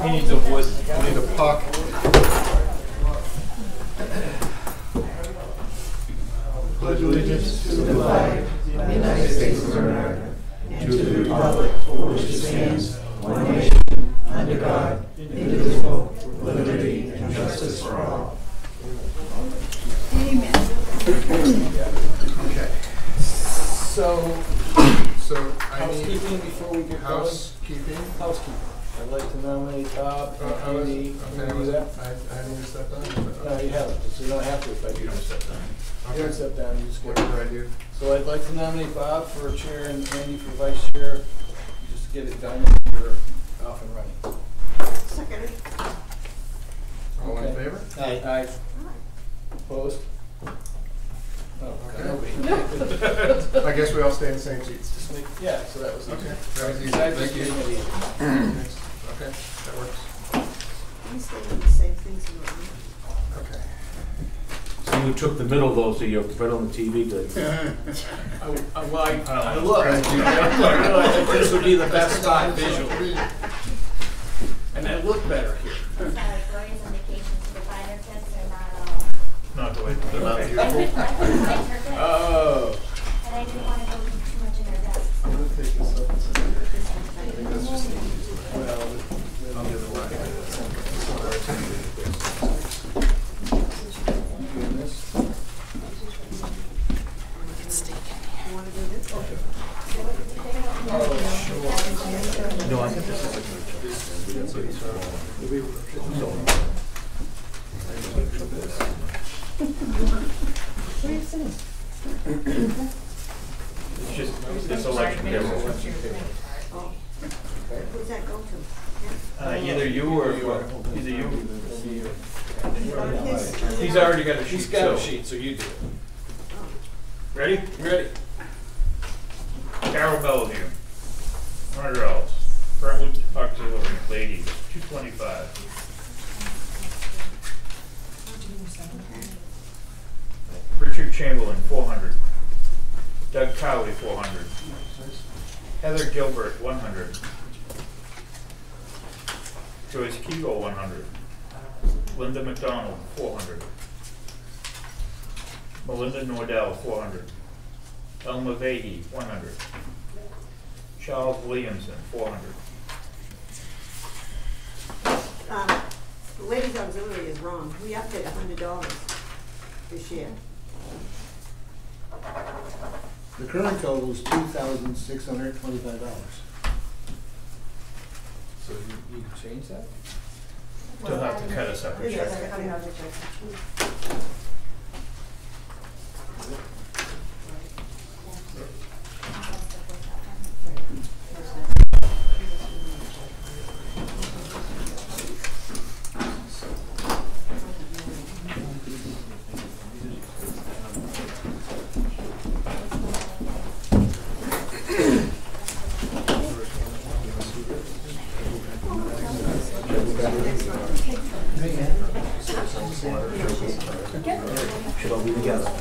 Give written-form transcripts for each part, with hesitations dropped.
He needs a wood. We need a puck. Pledge allegiance to the flag of the United States of America and to the republic for which it stands, one nation, under God, indivisible, with liberty and justice for all. Amen. Okay. So I Housekeeping need before we get housekeeping. going. Housekeeping. I'd like to nominate Bob and Andy. Can you do that? I need to step down. No, you haven't, so you don't have to, but you don't step down. You don't step down, you just What get. do I do? So I'd like to nominate Bob for chair and Andy for vice chair. Just get it done and we're off and running. Second. All in Okay. favor? Aye. Opposed? Oh, Okay. nobody. I guess we all stay in the same seats. Just make, yeah, so that was easy. Okay. That was easy. Besides Thank just you. getting it easy. Okay, that works. We stay on the same things. Okay. So you took the middle though, so you're right on the TV, good. I look. I think this would be the best spot visually. And I look better here. Sorry, Gloria's indication to the finer tips are not all. Not the way, they're not I beautiful. would like her good, Oh. and I didn't want to go too much in her depth. I'm gonna take this up. I think that's just the easiest way. Well, I'll give it a whack. doing this. You want to do this? No, I think this is a good What are you saying? It's just, this election year. Oh. Who's that go to? Either you or, either you. His. He's already got a sheet. He's got a so- sheet, so you do it. Ready? You ready? Carol Bellevue, $100. Brentwood Auxiliary, ladies, $225. Richard Chamberlain, $400. Doug Cowley, $400. Heather Gilbert, $100. Joyce Kegel, $100. Linda McDonald, $400. Melinda Nordell, $400. Elma Vahey, $100. Charles Williamson, $400. The ladies auxiliary is wrong. We upped it $100 this year. The current total is $2,625. So you can change that? They'll have to cut a separate check. Should all be together.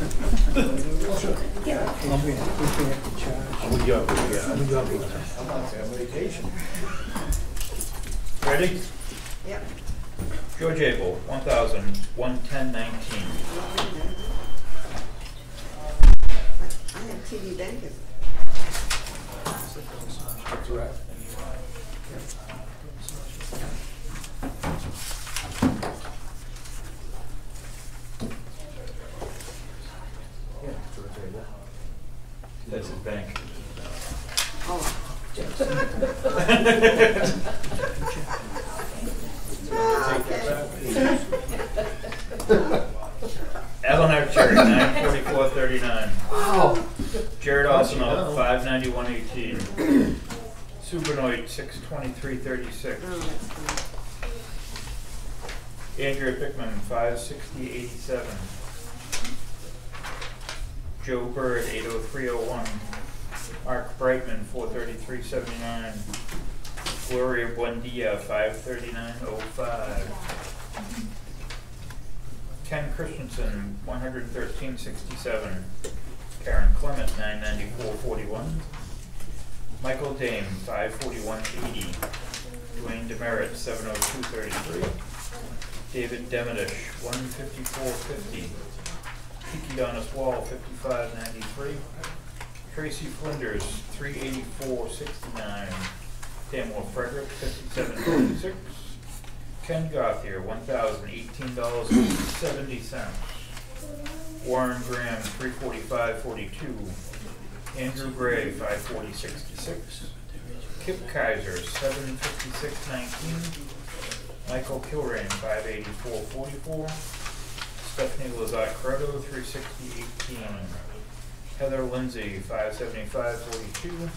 Ready? Yep. George Abel, 1,110.19. I have TD Bankers. That's right. Yeah, George Abel. That's his bank. Oh. Eleanor Cherry, 944.39. Wow. Jared Osmo, 591.18. Supernoid, 623.36. Oh, that's fine. Andrea Pickman, 560.87. Joe Bird, 803.01. Mark Brightman, 433.79. Gloria Buendia, 539.05. Ken Christensen, 113.67. Karen Clement, 994.41. Michael Dame, 541.80. Dwayne Demerit, 70233. David Demedish, 15450. Kiki Donis Wall, 5593. Tracy Flinders, 38469. Tamara Frederick, 5726. Ken Gothier, $1,018.70. Warren Graham, 345.42. Andrew Gray, 540.66. Kip Kaiser, 756.19. Michael Kilrain, 584.44. Stephanie Lazat Credo, 360.18. Heather Lindsay, 575.42.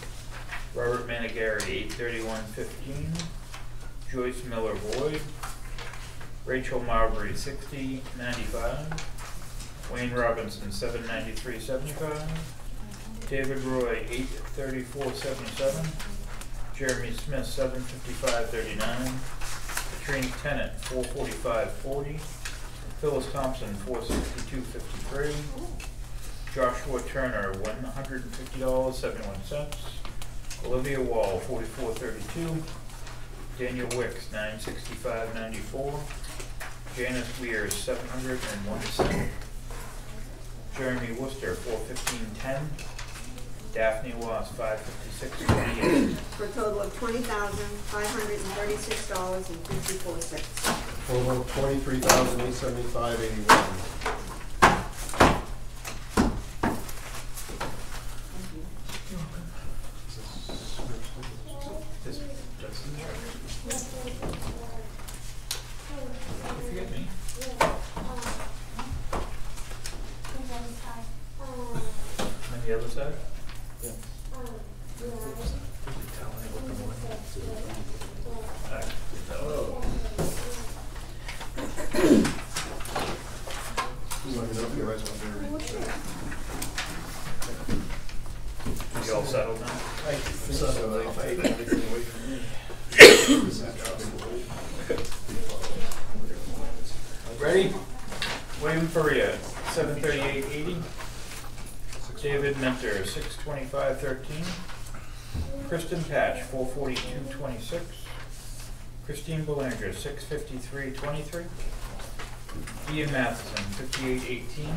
Robert Manigari, 831.15. Joyce Miller Boyd. Rachel Mowbray, 60.95. Wayne Robinson, 793.75. David Roy, 834.77. Jeremy Smith, 755.39. Katrina Tennant, 445.40. Phyllis Thompson, 462.53. Joshua Turner, $150.71. Olivia Wall, 44.32. Daniel Wicks, 965.94. Janice Weir, 701 Jeremy Worcester, 415.10. Daphne Was, 556.28. For a total of $20,536.54. Total of $23,875.81. Forget me. On the other side? Yeah. Let me know if you guys want to read. You all settled now? Everything away from me. Ready? William Faria, 738.80. David Mentor, 625.13. Kristen Patch, 442.26. Christine Belanger, 653.23. Ian Matheson, 58.18.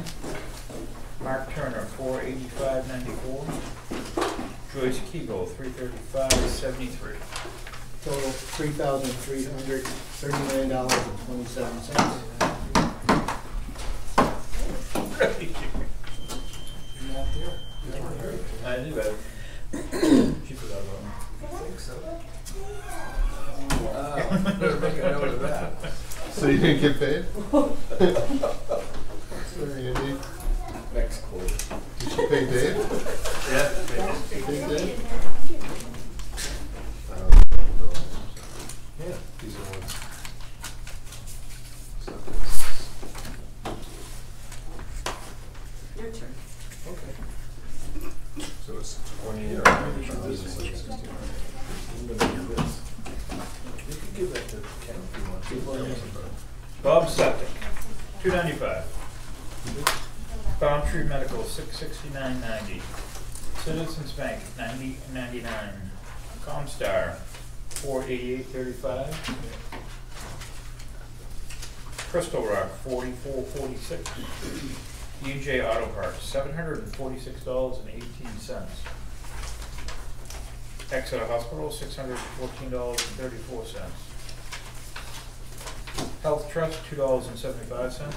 Mark Turner, 485.94. Joyce Kegel, 335.73. Total $3,339.27. I knew that. She forgot about me. Better make a note of that. So you didn't get paid? Sorry, Andy. Next quarter. Did she pay Dave? Yeah. Pay Dave? Yeah. These are ones. Your turn. Okay. So it's 20 or 60. I'm gonna do this. You can give that to Ken if you want. Bob Septic, 295. Palm Tree Medical, 669.90. Citizens Bank, 90.99. Comstar, 488.35. Crystal Rock, 44.46. UJ Auto Parts, $746.18. Exeter Hospital, $614.34. Health Trust, $2.75.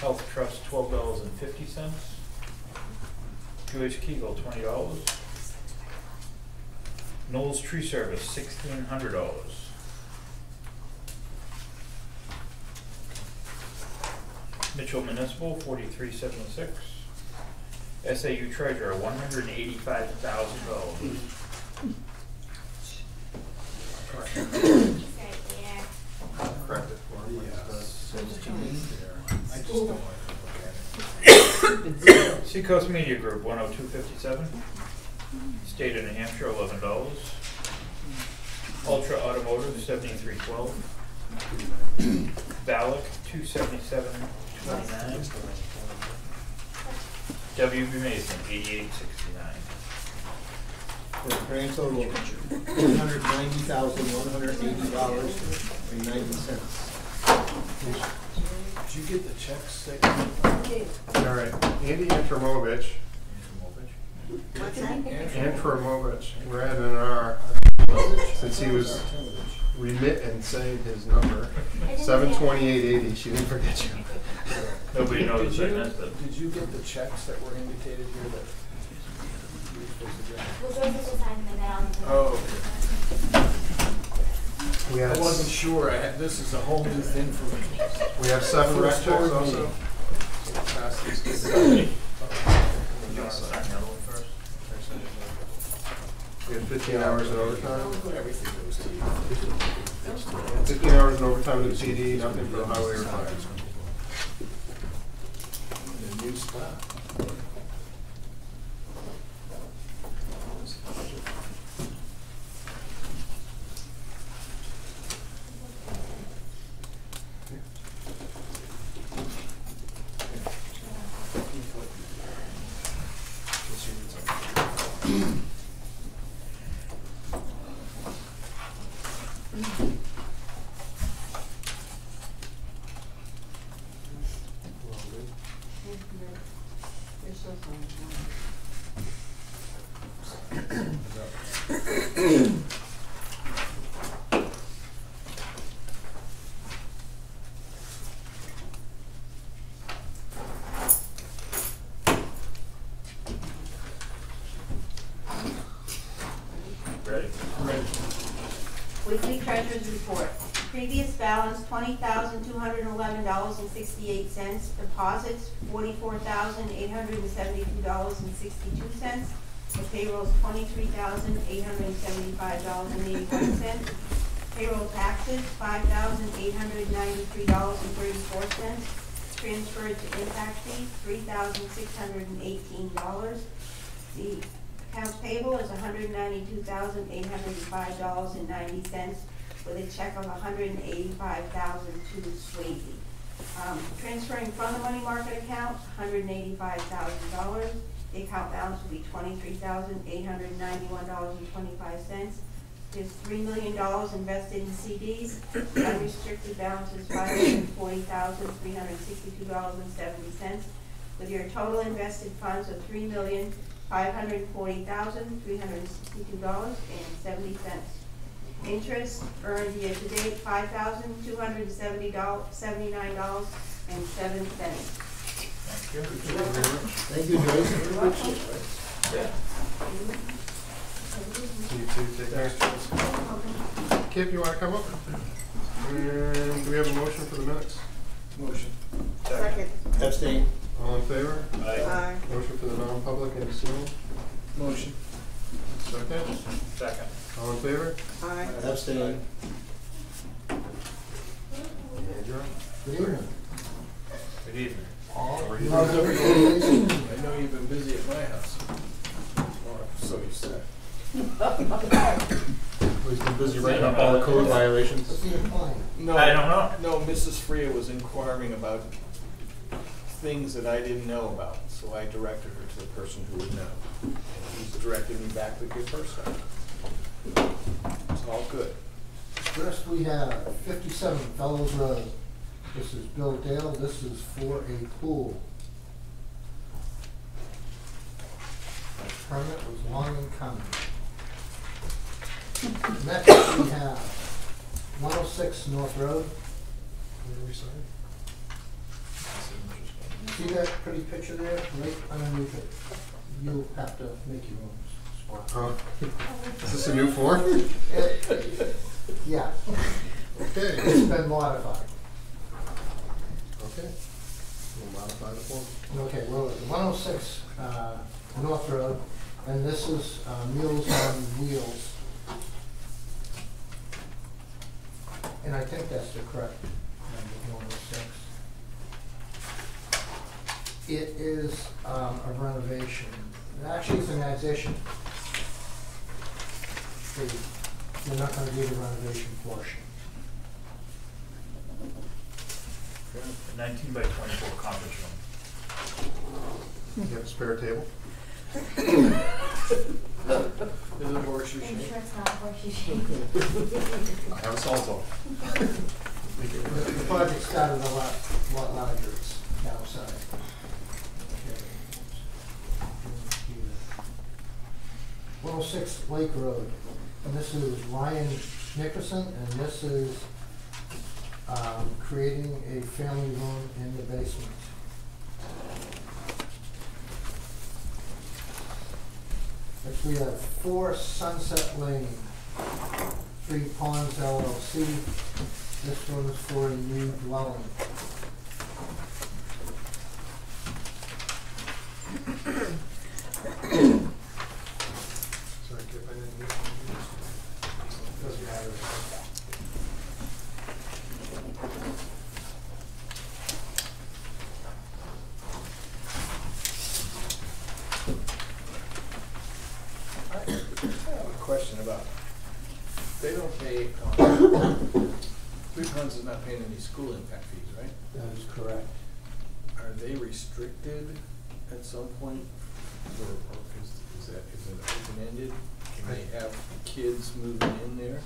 Health Trust, $12.50. Joyce Kegel, $20. Knowles Tree Service, $1,600. Mitchell Municipal, $43.76. SAU Treasurer, $185,000. Correct it for him. I just don't want to look at it. Seacoast Media Group, $102.57. State of New Hampshire, $11. Ultra Automotive, $73.12. Valak, $277.29. WB Mason, $88.69. for a grand total of $190,180.90. Did you get the checks that All right, Andy Antromovich, What's that? Antromovich, we're adding an R, since he was remit and saying his number, 72880, she didn't forget you. Nobody knows Did that, but. Did you get the checks that were indicated here that you were supposed to get? Well, those are just signed in the mail. Oh, We I had, wasn't sure. This is a whole new thing for me. we have 7 rec First checks board also. meeting. So pass these to the- We had 15 hours in overtime. Everything goes to you. 15 hours in overtime to the PD, nothing for the highway or fire. In a new spot. Ready? Weekly treasurer's report. Previous balance, $20,211.68. Deposits, $44,872.62. The payroll is $23,875.81. Payroll taxes, $5,893.34. Transferred to impact fees, $3,618. The accounts payable is $192,805.90 with a check of $185,000 to Swayze. Transferring from the money market account, $185,000. The account balance will be $23,891.25. There's $3 million invested in CDs. Unrestricted balance is $540,362.70, with your total invested funds of $3,540,362.70. Interest earned year to date, $5,279.07. Thank you. Thank you, Joyce. You two take care. Kip, you want to come up? And do we have a motion for the minutes? Motion. Second. Abstain. All in favor? Aye. Motion for the non-public and sealed. Motion. Second. Second. All in favor? Aye. Abstain. Andrew? Good evening. Good evening. How's everybody? I know you've been busy at my house. Or so you said. He's been busy writing up all the code violations. What's your client? No, I don't know. No, Mrs. Freya was inquiring about things that I didn't know about, so I directed her to the person who would know. And he's directed me back to give her stuff. It's all good. First, we have 57 Fellows Road. This is Bill Dale. This is for a pool. The permit was long in coming. Next, we have 106 North Road. Where are we signing? See that pretty picture there, right underneath it? You'll have to make your own spot. Oh. Is this a new form? Yeah, Okay. it's been modified. Okay. We'll modify the form. Okay, well, 106 North Road, and this is Meals on Wheels. And I think that's the correct number, 106. It is a renovation. Actually, it's an addition. They're not going to do the renovation portion. A 19 by 24 conference room. You have a spare table? Is it horseshoe Are you shape? sure it's not horseshoe shape? I have a salto. The project started a lot larger, it's downside. 106 Lake Road, and this is Ryan Nickerson, and this is creating a family room in the basement. Next we have 4 Sunset Lane, 3 Ponds LLC. This one is for a new dwelling. Sorry, Kip, I didn't get Doesn't matter. I have a question about, they don't pay, Three Ponds is not paying any school impact fees, right? That is correct. Are they restricted at some point, or is it open-ended? Can they have kids moving in there?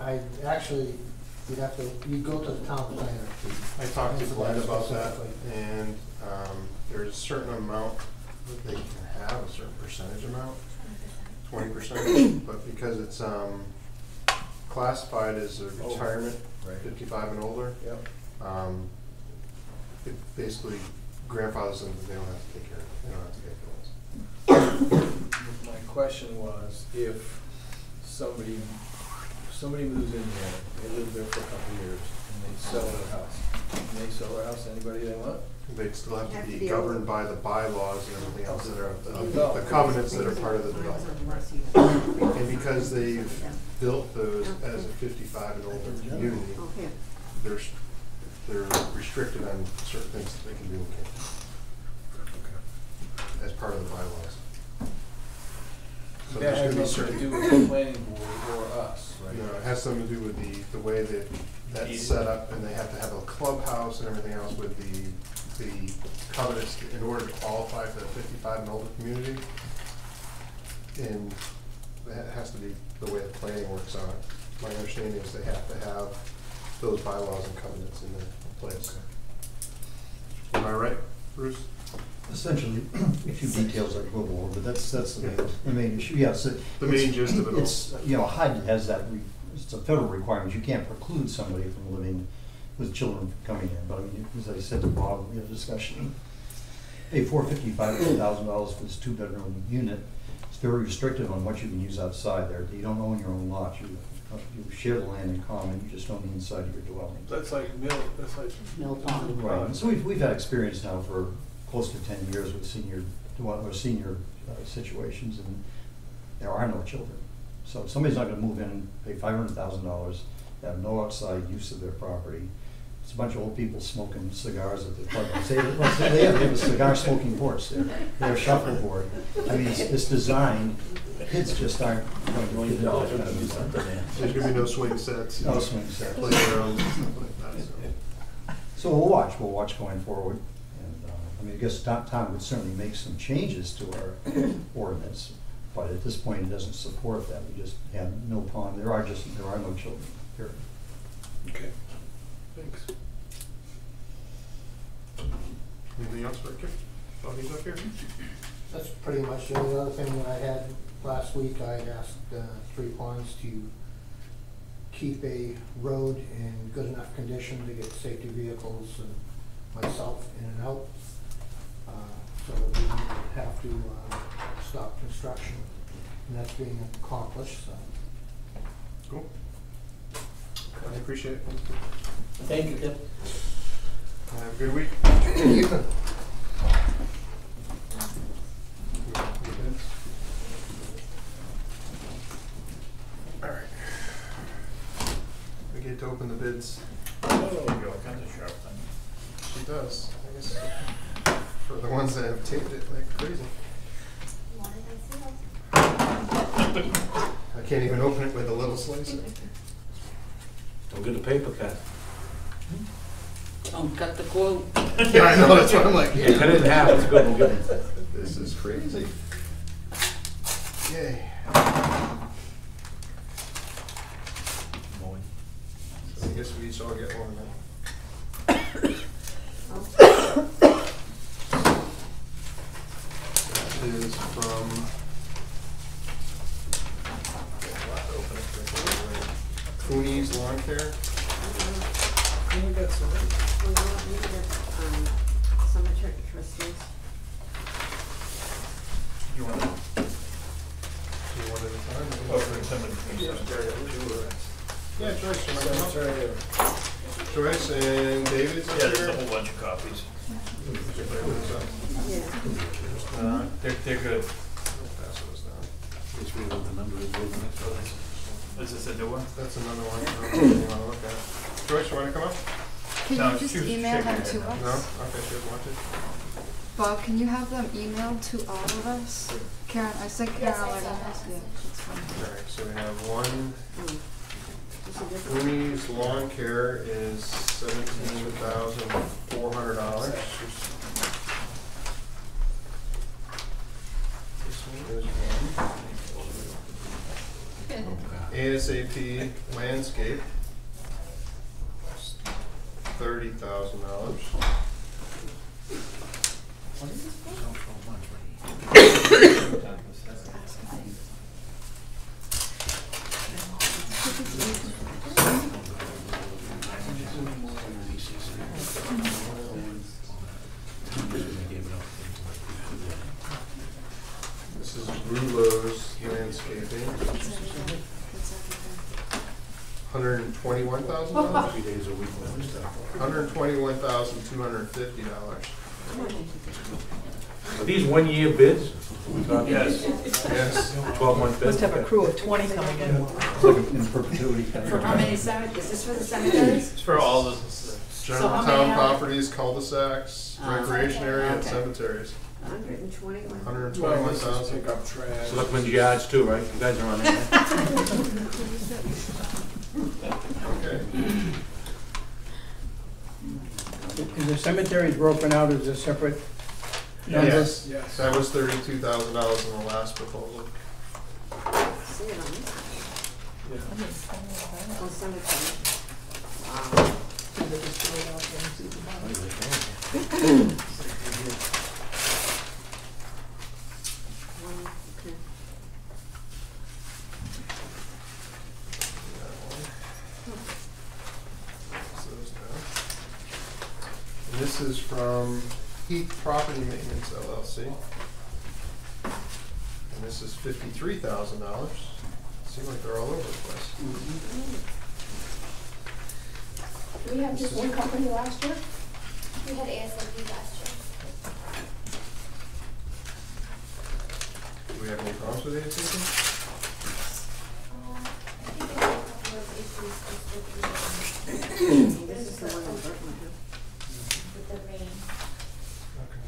I actually, you go to the town planner. I talked to Answer Glenn that about that, specifically. and there's a certain amount that they can have, a certain percentage amount, 20%, but because it's classified as a retirement, Right. 55 and older, Yep. it basically grandfathers them, they don't have to take care of it, they don't have to pay for it. My question was, if somebody moves in there, they live there for a couple of years, and they sell their house, can they sell their house to anybody they want? They'd still have Have to to be be governed over. by the bylaws and everything else that are, No. the covenants that are part of the development. And because they've built those as a 55 and older community, Oh, here. they're restricted on certain things that they can do and can't do as part of the bylaws. So That there's has gonna be nothing to certain, do with the planning board or us, right? you know, it has something to do with the way that that's set up, and they have to have a clubhouse and everything else with the covenants in order to qualify for the 55 and older community. And that has to be the way the planning works on it. My understanding is they have to have those bylaws and covenants in their place. Am I right, Bruce? Essentially, a few details I can go over, but that's the main issue, yes. The main gist of it all. It's, HUD has that, it's a federal requirement, you can't preclude somebody from living with children coming in, but I mean, as I said to Bob, we had a discussion. Pay $455,000 for this 2-bedroom unit, it's very restrictive on what you can use outside there, you don't own your own lot, you share the land in common, you don't own the inside of your dwelling. That's like Mill Pond. Right, and so we've had experience now for close to 10 years with senior situations, and there are no children. So if somebody's not gonna move in, pay $500,000, have no outside use of their property. It's a bunch of old people smoking cigars at the club. They have a cigar smoking porch, they're shuffleboard. I mean, it's designed, kids just aren't going to do that kind of stuff. There's gonna be no swing sets. No swing sets. Playgrounds and stuff like that, so. So we'll watch going forward. And I mean, I guess Tom would certainly make some changes to our ordinance, but at this point, it doesn't support that. We just have no pond, there are no children, period. Okay, thanks. Anything else for Kip? While he's up here? That's pretty much the only other thing that I had last week. I had asked 3 Ponds to keep a road in good enough condition to get safety vehicles and myself in and out. So that we didn't have to stop construction. And that's being accomplished, so. Cool. I appreciate it. Thank you, Kip. Have a good week. All right. We get to open the bids. She does. I guess for the ones that have taped it like crazy. What did I see? I can't even open it with a little slicer. Don't get a paper cut. Don't cut the quote. Yeah, I know, that's what I'm like. Cut it in half, it's good, we'll get it. This is crazy. Yay. So I guess we each all get one now. That is from Cooney's Lawn Care. We got some. We want me to, cemetery trustees. You want to? Do you want it at a time? Oh, for someone. Yeah, Joyce, you want to come up? Joyce and David's up Yeah, there's here. a whole bunch of copies. Yeah. They're good. Pass those down. Just read what the number is. Is this a new one? That's another one you want to look at. Joyce, you want to come up? Can No, you just she was email shaking them her to head us? No? Okay, she doesn't want to. Bob, can you have them emailed to all of us? Karen, I sent Yes, Karen I already. saw that Yeah, message. that's fine. All right, so we have one. It's a different. Cooney's Lawn Care is $17,400. This one is one. ASAP Landscape, $30,000. This is Rulo's Landscaping, $121,000. 3 days a week when we start. $121,250. Are these 1-year bids? Yes. Yes. 12-month bids? Must have a crew of 20 coming in. It's like in perpetuity. For how many cemeteries? Is this for the cemeteries? It's for all the, General how town many are- properties, cul-de-sacs, recreation area, and okay. cemeteries. 121. 121,000. Pick up trash. Selectmen's yards too, right? You guys are on that. Okay. Is the cemetery broken out as a separate number? Yes. Yes. That was $32,000 in the last proposal. See it on this? Yeah. Oh, cemetery. Okay. And this is from Heath Property Maintenance LLC. And this is $53,000. Seem like they're all over the place. Did we have just one company last year? We had ASAP last year. Do we have any problems with AT&T? I think there were a couple of issues just This is the one in Brentwood, huh? with the rain. Okay.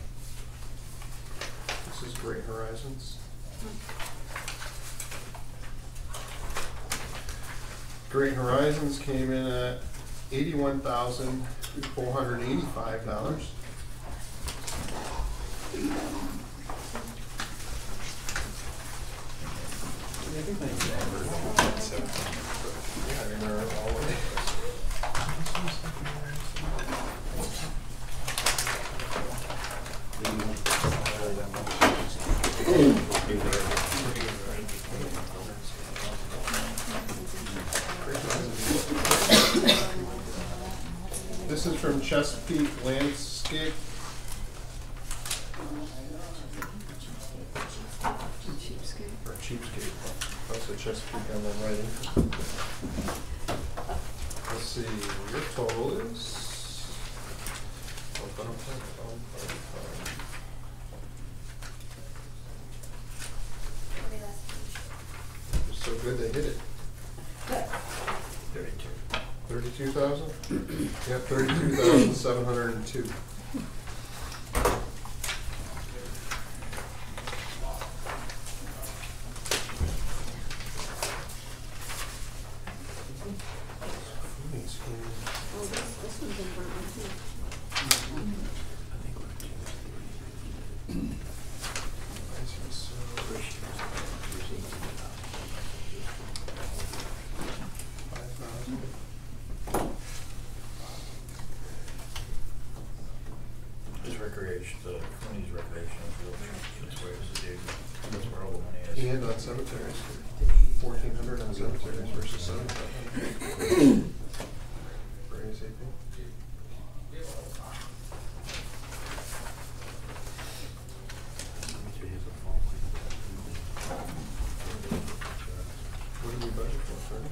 This is Great Horizons. Great Horizons came in at $81,485. Yeah, I mean, they're all over. This is from Chesapeake Landscape. Cheapskate. Or Cheapskate. That's a Chesapeake on the writing. Let's see, your total is. Very last page. It's so good they hit it. 32,000? Yep, 32,702. Oh, this one's in Brentwood too. recreation, the community's recreational field. That's where it's a dig. That's where all the money is. And on cemeteries, 1,400 on cemeteries versus 7,500 for ASAP. What do we budget for, sir?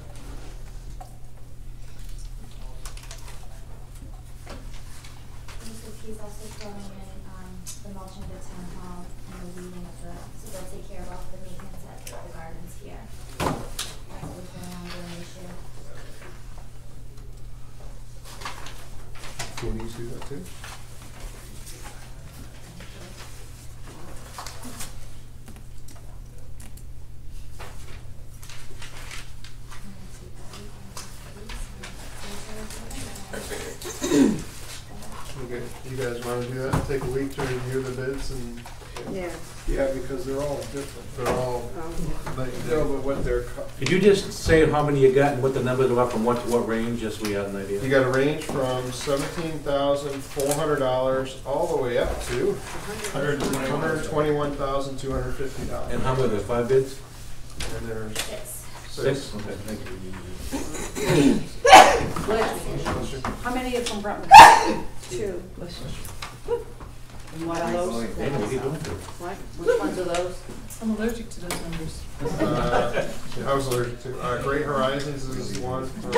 He's also throwing in, the mulching of the town hall and the weeding of the, so they'll take care of all the maintenance at the gardens here. That's what's going on during this year. Goonies do that too? Okay, you guys wanna do that? Take a week to review the bids and Yeah. Yeah, because they're all different. they're all, But what they're, Could you just say how many you got and what the numbers are from what to what range, just so we have an idea? you got a range from $17,400 all the way up to $121,250. And how many, there's 5 bids? And there's Six. 6? Okay, thank you. How many are from Brentwood? 2. And what are those? Hey, what are you doing to it? What? Which ones are those? I'm allergic to those numbers. I was allergic to. Great Horizons is one. And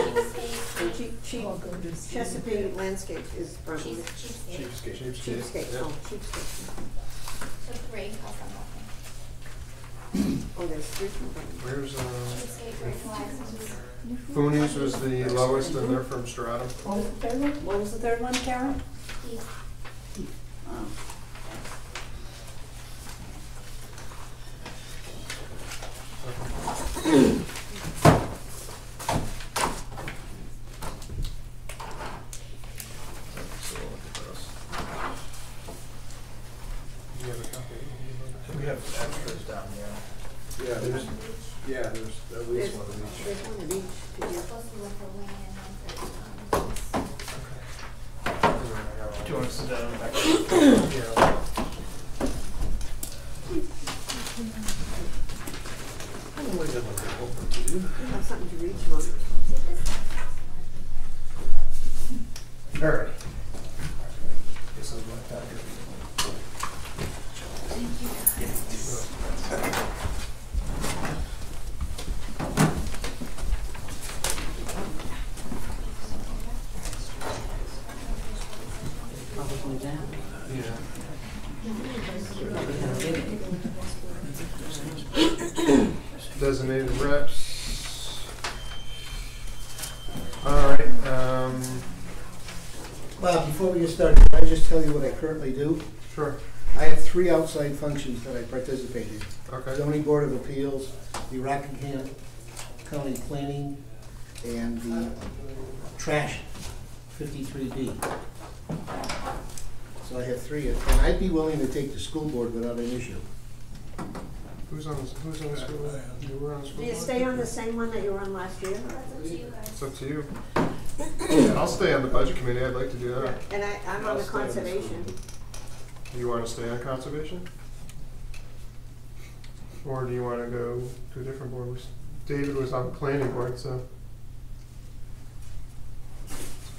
Chesapeake Landscape is from Cheapskate. Cheapskate. Yeah. Oh, Cheapskate. So 3, I'll send that Oh, there's 3 from them. Where's Cheapskate, Great Horizons. Foonies was the lowest, and they're from Stratum. What was the third one? What was the third one, Karen? Heath. Oh. Do you have a copy? We have extras down here. there's at least one of each. There's one of each. It's supposed to be like a wing and one for, Do you want to sit down in the back? Yeah. Have something to reach on. All right. This is my copy. Probably down. Yeah. Designated reps. All right, Bob, before we get started, can I just tell you what I currently do? sure, I have 3 outside functions that I participate in. okay. Zoning Board of Appeals, the Rockingham County Planning, and the Trash 53B. So I have 3, and I'd be willing to take the school board without an issue. Who's on the school? You were on the school Do you board? stay on the same one that you were on last year? that's up to you guys. It's up to you. I'll stay on the budget committee, I'd like to do that. And I'm on the conservation. You wanna stay on conservation? Or do you wanna go to a different board? David was on the planning board, so.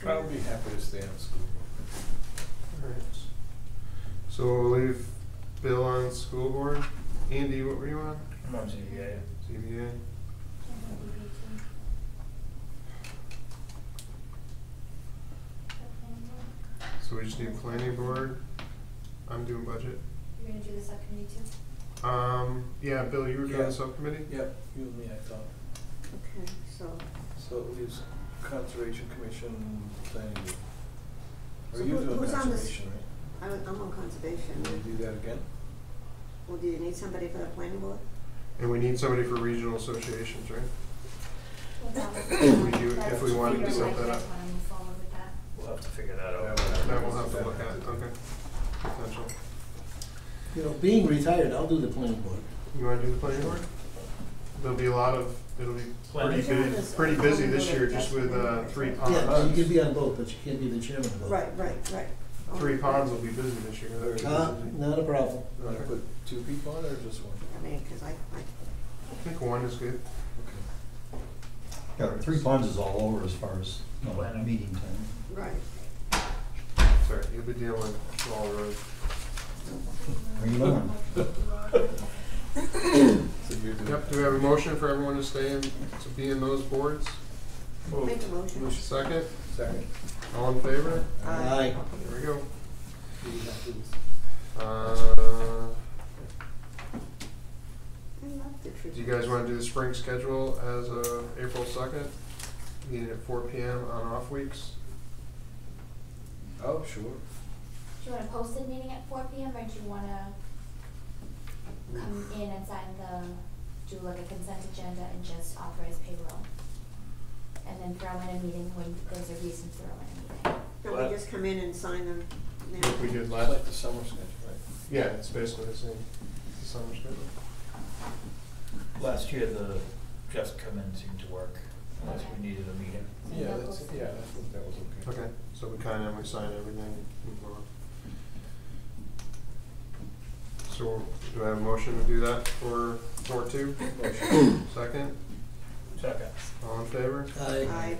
I would be happy to stay on school. Alright. So we'll leave Bill on school board. Andy, what were you on? I'm on ZBA. CBA. So we just need planning board. I'm doing budget. You're gonna do the subcommittee too? Yeah, Bill, you were doing Yeah. the subcommittee? Yep, you and me, I thought. Okay, so So it leaves Conservation Commission, Planning Board. So Are you doing who's on this? conservation, right? I'm on conservation. Will you do that again? Well, do you need somebody for the planning board? And we need somebody for regional associations, right? Well, that was- We do, that's if we wanted to figure set out that how you up. guys wanna move forward with that. We'll have to figure that out. That we'll have to look at, okay. Potential. You know, being retired, I'll do the planning board. You wanna do the planning board? There'll be a lot of, it'll be Planning. pretty busy this year, just with, 3 ponds. Yeah, you can be on both, but you can't be the chairman of both. Right. Three Ponds will be busy this year. They're busy. Not a problem. You wanna put 2 people on or just one? I mean, cause I think one is good. Okay. Yeah, Three Ponds is all over as far as, meeting time. right. Sorry, you'll be dealing with all roads. Bring it on. So you're doing. Yep, do we have a motion for everyone to stay in, to be in those boards? Make a motion. Second? Second. All in favor? Aye. There we go. Do you have to- I love the tree. Do you guys wanna do the spring schedule as April 2nd? Meeting at 4 PM on off weeks? Oh, sure. Do you want a posted meeting at 4 PM, or do you wanna come in and sign do like a consent agenda and just authorize payroll? And then throw in a meeting when there's a reason to throw in a meeting? Don't we just come in and sign them now? Like we did It's last. like the summer schedule, right? Yeah, it's basically the same, the summer schedule. Last year, the just come in seemed to work, unless we needed a meeting. Yeah, that's, yeah, I think that was okay. Okay, so we sign everything, move on. So, do I have a motion to do that for 4-2? Motion. Second? Second. All in favor? Aye.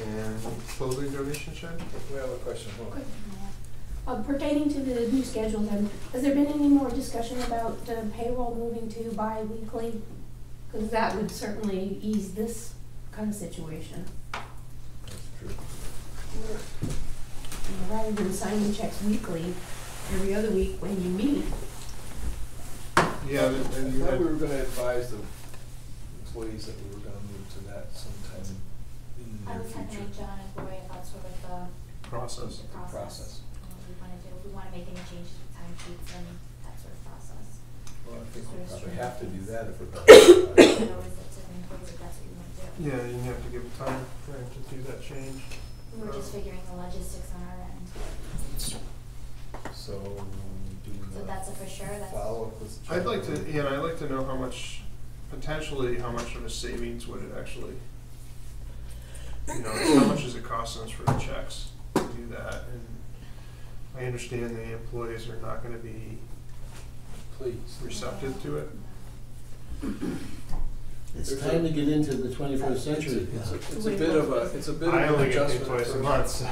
And clothing donation check? We have a question. Hold on. Pertaining to the new schedule, then, has there been any more discussion about the payroll moving to bi-weekly? Because that would certainly ease this kind of situation. That's true. Rather than signing checks weekly, every other week when you meet. Yeah, I and you thought had, we were gonna advise the employees that we were gonna move to that sometime in the I near was talking future. to John and Roy about sort of the process. process. What we wanna do, we wanna make any changes with time sheets and that sort of process. Well, I think we probably have to do that if we're You gonna. know, is it to the employees if that's what you wanna do? Yeah, you have to give time frame to do that change. We were just figuring the logistics on our end. So, do we So not that's a for sure, that's. follow up with? I'd like to, yeah, I'd like to know how much, potentially, how much of a savings would it actually, how much is it costing us for the checks to do that? And I understand the employees are not gonna be Please. receptive to it. It's time to get into the 21st century. It's a bit of I an only get paid adjustment. twice a for- month, so,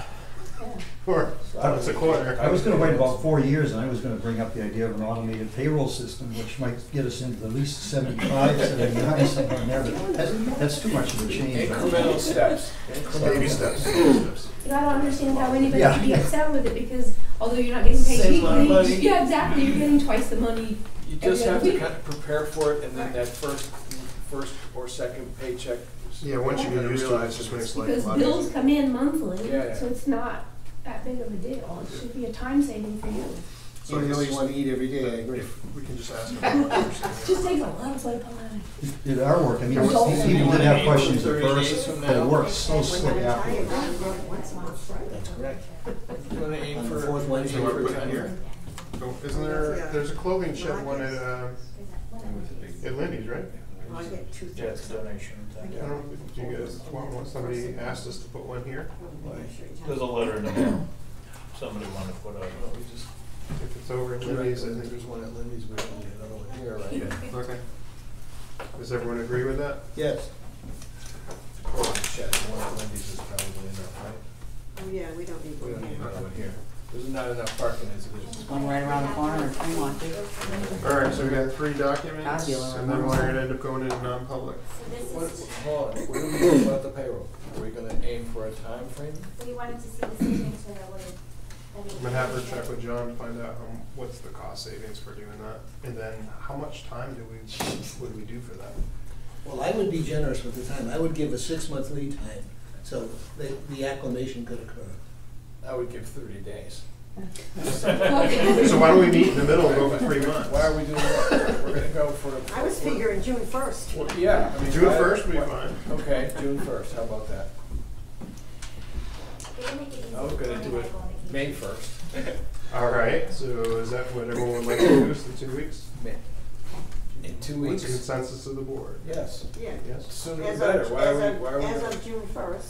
Yeah. or once a quarter. I was gonna wait about 4 years, and I was gonna bring up the idea of an automated payroll system, which might get us into at least 75, 79, somewhere in there, but that's too much of a change. Incremental steps. Baby steps, baby steps. And I don't understand how anybody Yeah. could be upset with it, because although you're not getting paid Same amount of weekly, money. yeah, exactly, you're getting twice the money. You just every have other to week. kind of prepare for it, and then that first or second paycheck. Yeah, once you you're get gonna used to it, it realize just that makes it's- life a Because lot bills easier. come in monthly, Yeah, yeah. so it's not that big of a deal. It should be a time saving for you. So Even though it's you want to eat every day, I agree. If we can just ask them. what they're saying. Just takes a lot of sweat upon It did our work, I mean, Results. people did have questions at 30 days first, from but it now. worked so We're slick gonna try afterwards. it out once a month, right? That's correct. You wanna aim On the for? fourth Wednesday. aim So I for put it time here? frame? So isn't there, there's a clothing shed one at, Is that one? at Lindy's, right? I get 2 Yeah, it's a donation thing. I don't, do you guys want, somebody asked us to put one here? There's a letter in the mail. Somebody wanted to put Well, a, we just If it's over at direct Lindy's, I them, think. there's one at Lindy's, we don't need another one here, right? Okay. Does everyone agree with that? Yes. Or the shed, one at Lindy's is probably enough, right? Oh, yeah, we don't need We don't one need here. another one here. There's not enough parking as it is. One right around the corner if you want to. Alright, so we got 3 documents, Fabulous. and then we're gonna end up going into non-public. So this What, is, hold on, what do we do about the payroll? Are we gonna aim for a time frame? we wanted to see the savings so that would. I'm gonna have her check with John to find out what's the cost savings for doing that, and then how much time would we do for that? Well, I would be generous with the time. I would give a 6-month lead time, so the acclimation could occur. I would give 30 days. So why don't we meet in the middle and go for 3 months? Why are we doing that? We're gonna go for. I was figuring June 1st. Well, yeah, I mean. June why- 1st would be why- fine. Okay, June 1st, how about that? We can make it easy. I was gonna for do it everyone to keep- May 1st. Alright, so is that what everyone would like to do, is the 2 weeks? May. In 2 What's weeks? the consensus of the board? Yes, Yes? sooner the As better. of, Why are we? as of June 1st.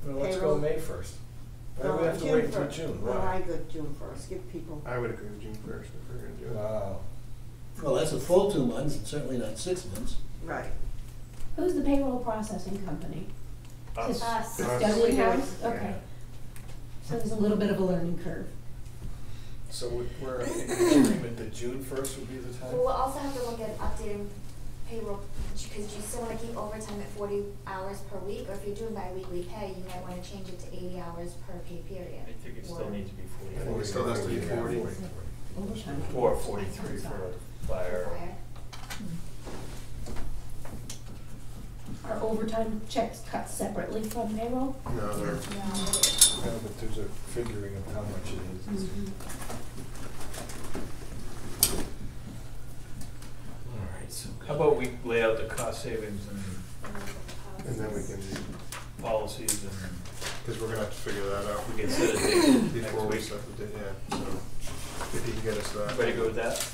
Well, let's go payroll. May 1st. Why do we have to wait until June? Well, Why? I go June first, give people, I would agree with June first if we're gonna do it. Wow. Well, that's a full 2 months, and certainly not 6 months. right. Who's the payroll processing company? Us. Us. Dudley Yeah. House? Okay. So there's a little bit of a learning curve. So we're in agreement that June first would be the time? Well, we'll also have to look at updating payroll, because you still wanna keep overtime at 40 hours per week, or if you're doing bi-weekly pay, you might wanna change it to 80 hours per pay period. I think it still Or- needs to be I think it still has to be 40. Overtime. Or 43 for fire. Fire. Are overtime checks cut separately from payroll? No, they're, No, but there's a figuring of how much it is. Alright, so. How about we lay out the cost savings and then we can, and policies and because we're gonna have to figure that out we can set a date next before we week. set the date, yeah, so if you can get us that. Ready to go with that?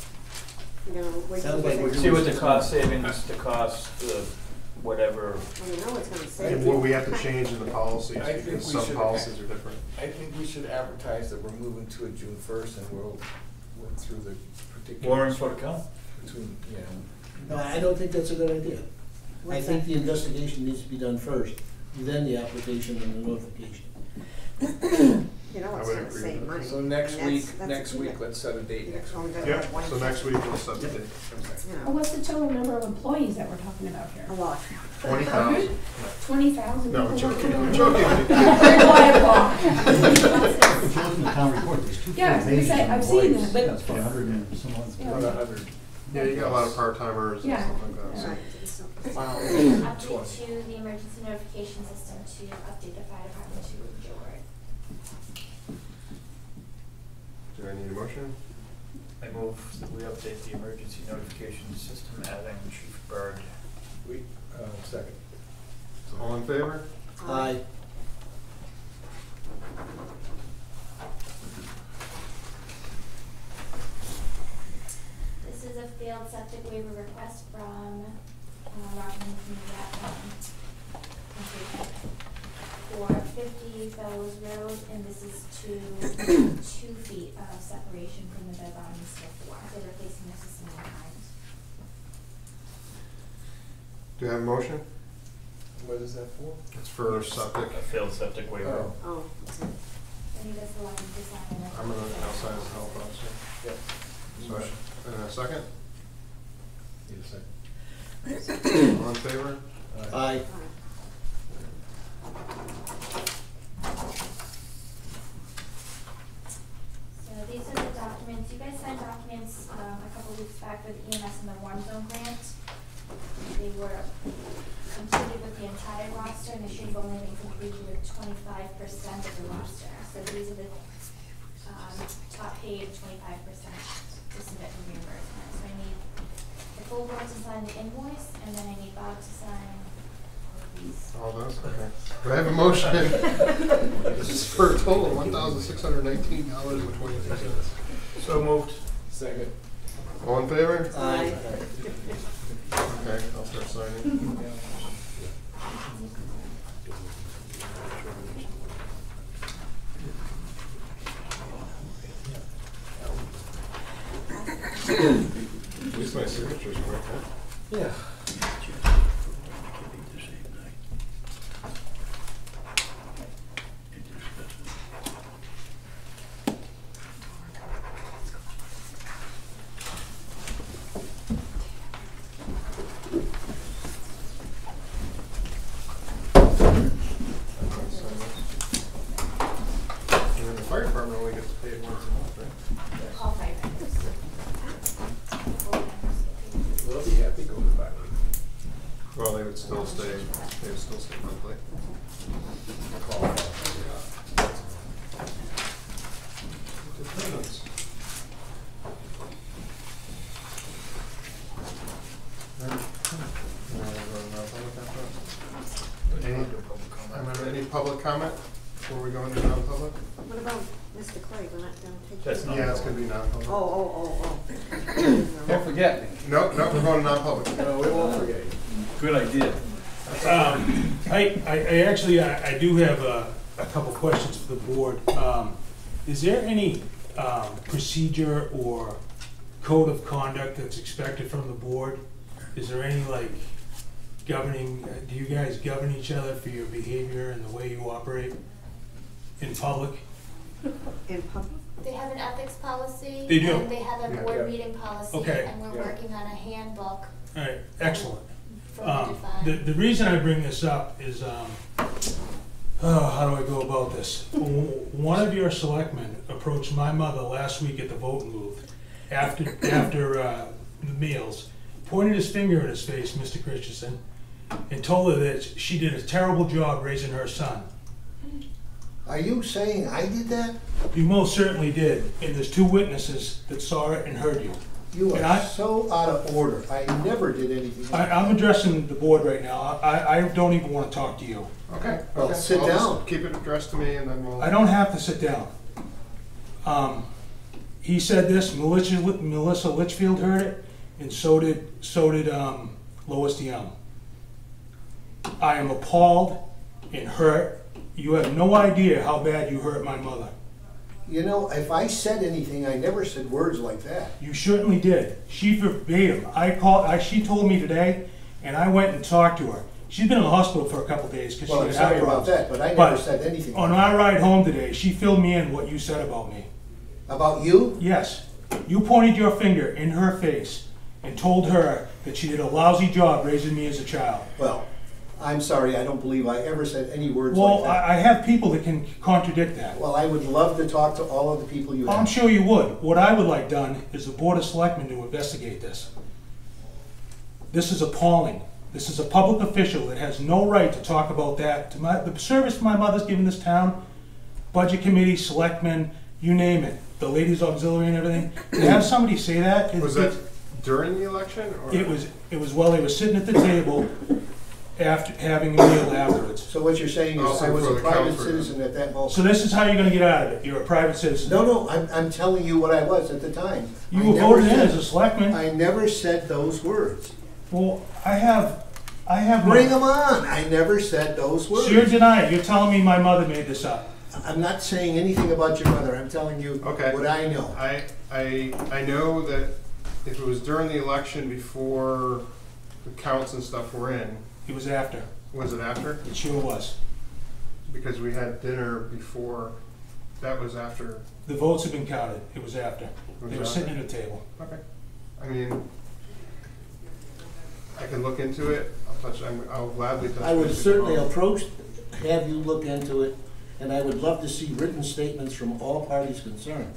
You know, wait Sounds till like they- we're See what the cost savings, the cost, the whatever. Well, you know it's gonna save. And what we have to change in the policies, I think because we some should- policies are different. I think we should advertise that we're moving to a June first, and we'll work through the particulars. More info to come? Between, yeah. No, I don't think that's a good idea. I What's think that? the investigation needs to be done first, then the application and the notification. You know I it's would gonna agree save with money. So next and week, that's next the key week, to- let's set a date you next only week. gotta Yep, have one so next check. week we'll set the date. You Well, know, what's the total number of employees that we're talking about here? a lot. 20,000. 20,000 No, people I'm joking, working on I'm it? joking. Very quiet block. If you look in the town report, there's 2 Yeah, I was gonna pages say, on I've seen employees. that, but- That's about 100 and some odd. Yeah. About 100. Yeah, you got a lot of part-timers and Yeah. stuff like that, so. Right, so- Wow. Update to the emergency notification system to update the fire department to Joe Word. Do I need a motion? I move that we update the emergency notification system, adding Chief Bird. Second. All in favor? Aye. This is a failed septic waiver request from Rockland Community for 50 Fellows Road, and this is to 2 feet of separation from the bed bottom step 4. They're replacing their system in kind. Do you have a motion? What is that for? It's for septic. A failed septic waiver. Oh. Oh, that's it. I need us to let them decide. and then- I'm gonna outside as health officer. Yep. Motion. And a second? Need a second. All in favor? Aye. So these are the documents, you guys signed documents a couple weeks back for the EMS and the warm zone grant. They were completed with the entire roster, and they should have only been completed with 25% of the roster. So these are the top paid 25% to submit for reimbursement. So I need the full board to sign the invoice, and then I need Bob to sign these. All those? Okay. Do I have a motion? This is for a total of $1,619.22. So moved. Second. All in favor? Aye. Okay, I'll start signing. At least my signature's quick, huh? Yeah. And then the fire department only gets paid once a month, right? Call firefighters. They'll be happy going to bi-weekly. Well, they would still stay monthly. Depends. Any public comment before we go into non-public? What about Mr. Clay, we're not gonna take? That's him? not- Yeah, it's gonna be non-public. Oh. Don't forget me. No, we're going to non-public. No, we won't forget you. Good idea. I actually, I do have a couple questions for the board. Is there any procedure or code of conduct that's expected from the board? Is there any like governing, do you guys govern each other for your behavior and the way you operate in public? In public? They have an ethics policy. They do? And they have a board meeting policy. Okay. And we're working on a handbook. All right, excellent. For them to define. The reason I bring this up is, how do I go about this? One of your selectmen approached my mother last week at the voting booth after the meals, pointed his finger in his face, Mr. Christensen, and told her that she did a terrible job raising her son. Are you saying I did that? You most certainly did, and there's 2 witnesses that saw it and heard you. You And are so out of order. I never did anything. I'm addressing the board right now. I don't even want to talk to you. Okay. Well, okay. sit I'll down. just keep it addressed to me and then we'll. I don't have to sit down. He said this, Melissa Litchfield heard it, and so did Lois DeYoung. I am appalled and hurt. You have no idea how bad you hurt my mother. You know, if I said anything, I never said words like that. You certainly did. She verbatim. She told me today, and I went and talked to her. She's been in the hospital for a couple days because Well, she I'm had sorry heart about problems. that, but I never said anything. On our ride home today, she filled me in what you said about me. About you? Yes. You pointed your finger in her face and told her that she did a lousy job raising me as a child. Well, I'm sorry, I don't believe I ever said any words like Well, that. I have people that can contradict that. Well, I would love to talk to all of the people you I'm have. sure you would. What I would like done is the Board of Selectmen to investigate this. This is appalling. This is a public official that has no right to talk about that. The service my mother's given this town, Budget Committee, Selectmen, you name it, the Ladies Auxiliary and everything. To have somebody say that, Was that during the election? Or? It was while they were sitting at the table after having a meal afterwards. So what you're saying is Also I was for a the private council. citizen at that moment. So this is how you're gonna get out of it. You're a private citizen. No, I'm telling you what I was at the time. You I were never voted in said- as a selectman. I never said those words. Well, I have Bring them on. I never said those words. So you're denying. You're telling me my mother made this up. I'm not saying anything about your mother. I'm telling you what I know. I know that if it was during the election before the counts and stuff were in. It was after. Was it after? It sure was. Because we had dinner before. That was after. The votes have been counted. It was after. Was They were it sitting after? at a table. Okay. I mean, I can look into it. I'll gladly touch I would base with certainly Paul. have you look into it, and I would love to see written statements from all parties concerned.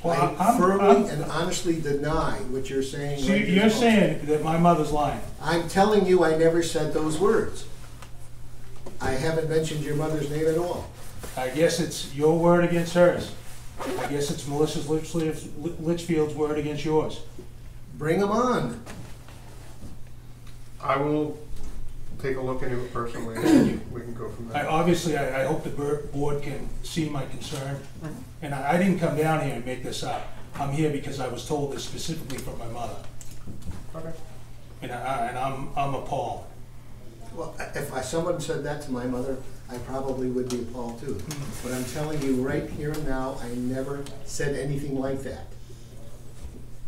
Well, I firmly and honestly deny what you're saying. So right you're now. saying that my mother's lying. I'm telling you I never said those words. I haven't mentioned your mother's name at all. I guess it's your word against hers. I guess it's Melissa Litchfield's word against yours. Bring them on. I will take a look into it personally, and we can go from there. Obviously, I hope the board can see my concern. And I didn't come down here and make this up. I'm here because I was told this specifically from my mother. Okay. And I'm appalled. Well, if someone said that to my mother, I probably would be appalled too. But I'm telling you right here and now, I never said anything like that.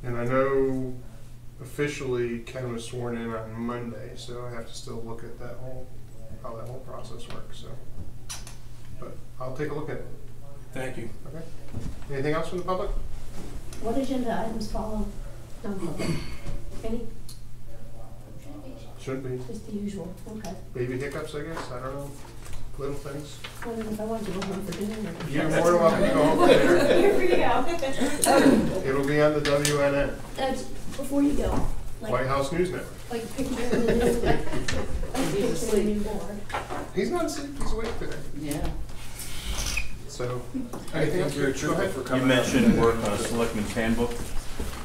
And I know officially Ken was sworn in on Monday, so I have to still look at how that whole process works. So, but I'll take a look at it. Thank you. Okay. Anything else from the public? What agenda items follow non-public? Any? Shouldn't be. Just the usual, okay. Baby hiccups, I guess. I don't know. Little things. I don't know if I want to go home for dinner. You're more than welcome to go home for dinner. Here for you go. It'll be on the WNN, That's before you go. Like, White House News Network. like picture of the new, like picture of the new board. He's not asleep. He's awake today. Yeah. So, anything else? Go ahead. You mentioned work on a selectman's handbook.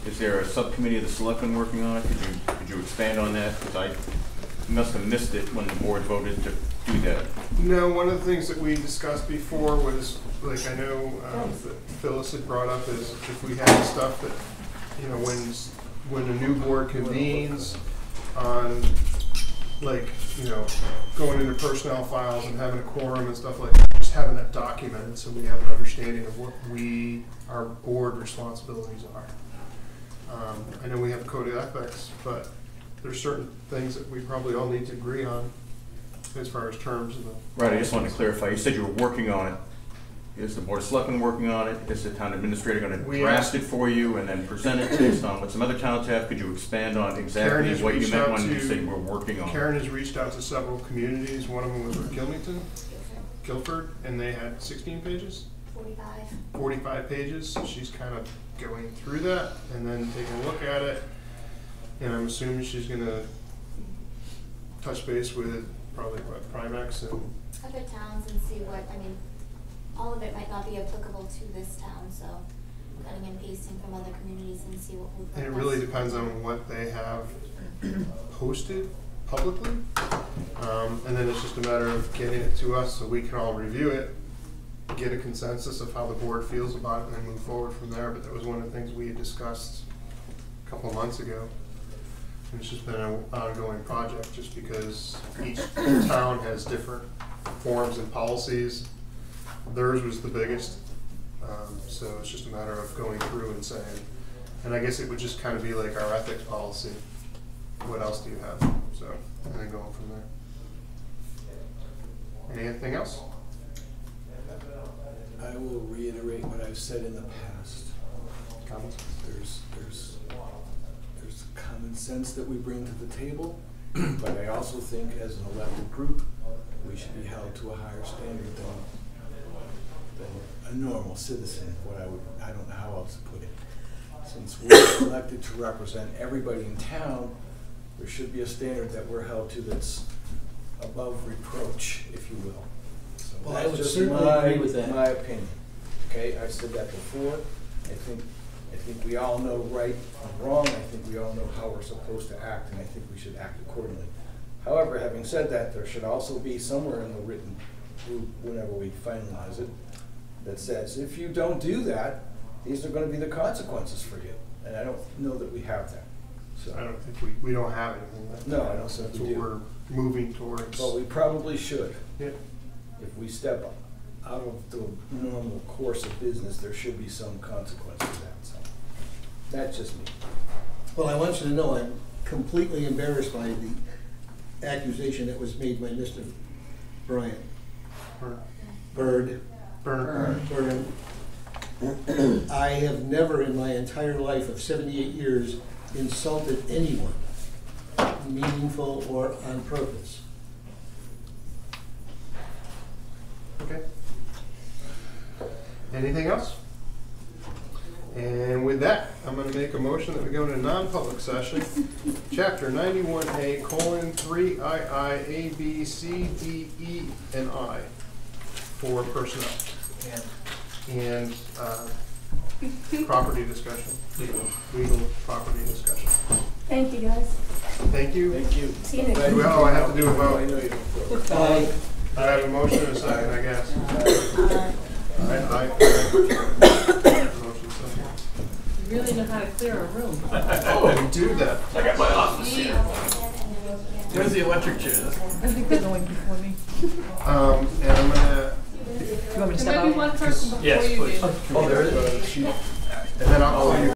Is there a subcommittee of the selectmen working on it? Could you expand on that? Because I must have missed it when the board voted to do that. No, one of the things that we discussed before was, like, I know that Phyllis had brought up is if we had stuff that, you know, when a new board convenes on like, you know, going into personnel files and having a quorum and stuff like that, just having that documented so we have an understanding of what our board responsibilities are. I know we have a code of ethics, but there's certain things that we probably all need to agree on as far as terms of the. Right, I just wanted to clarify, you said you were working on it. Is the Board of Selectmen working on it? Is the town administrator going to draft it for you and then present it based on what some other towns have? Could you expand on exactly what you meant when you said you were working on it? Karen has reached out to several communities. One of them was Gilmington, Guilford, and they had 16 pages? 45 pages. So she's kind of going through that and then taking a look at it. And I'm assuming she's going to touch base with probably what, Primex and other towns and see what, I mean, all of it might not be applicable to this town, so cutting and pasting from other communities and see what would. And it really depends on what they have posted publicly. And then it's just a matter of getting it to us so we can all review it, get a consensus of how the board feels about it, and then move forward from there. But that was one of the things we had discussed a couple of months ago. And it's just been an ongoing project just because each town has different forms and policies. Theirs was the biggest, so it's just a matter of going through and saying, and I guess it would just kind of be like our ethics policy. What else do you have? So, and then going from there. Anything else? I will reiterate what I've said in the past. Comments? There's common sense that we bring to the table, but I also think as an elected group, we should be held to a higher standard than a normal citizen. I don't know how else to put it. Since we're elected to represent everybody in town, there should be a standard that we're held to that's above reproach, if you will. So Well, I that's would just certainly agree with that. my opinion. Okay, I've said that before. I think we all know right and wrong. I think we all know how we're supposed to act, and I think we should act accordingly. However, having said that, there should also be somewhere in the written group, whenever we finalize it, that says, if you don't do that, these are going to be the consequences for you. And I don't know that we have that. So I don't think we don't have anything like that. No, I don't think That's we what do. we're moving towards. But we probably should. Yeah. If we step out of the normal course of business, there should be some consequence to that. So that's just me. Well, I want you to know I'm completely embarrassed by the accusation that was made by Mr. Bryant. Bird. I have never in my entire life of 78 years insulted anyone, meaningful or on purpose. Okay. Anything else? And with that, I'm going to make a motion that we go into non-public session, Chapter 91A, :3 II, A, B, C, D, E, and I, for personnel. And property discussion, legal property discussion. Thank you, guys. Thank you. Thank you. See you next week. Well, I have to do a vote. I know you don't. I have a motion and a second, I guess. Aye. Motion second. You really know how to clear a room. Oh, do that. I got my office here. Where's the electric chair? I think they're going before me. And I'm gonna, You want me to There step might be out? one person before Yes, you please. do. Oh, there is. and then I'll call you.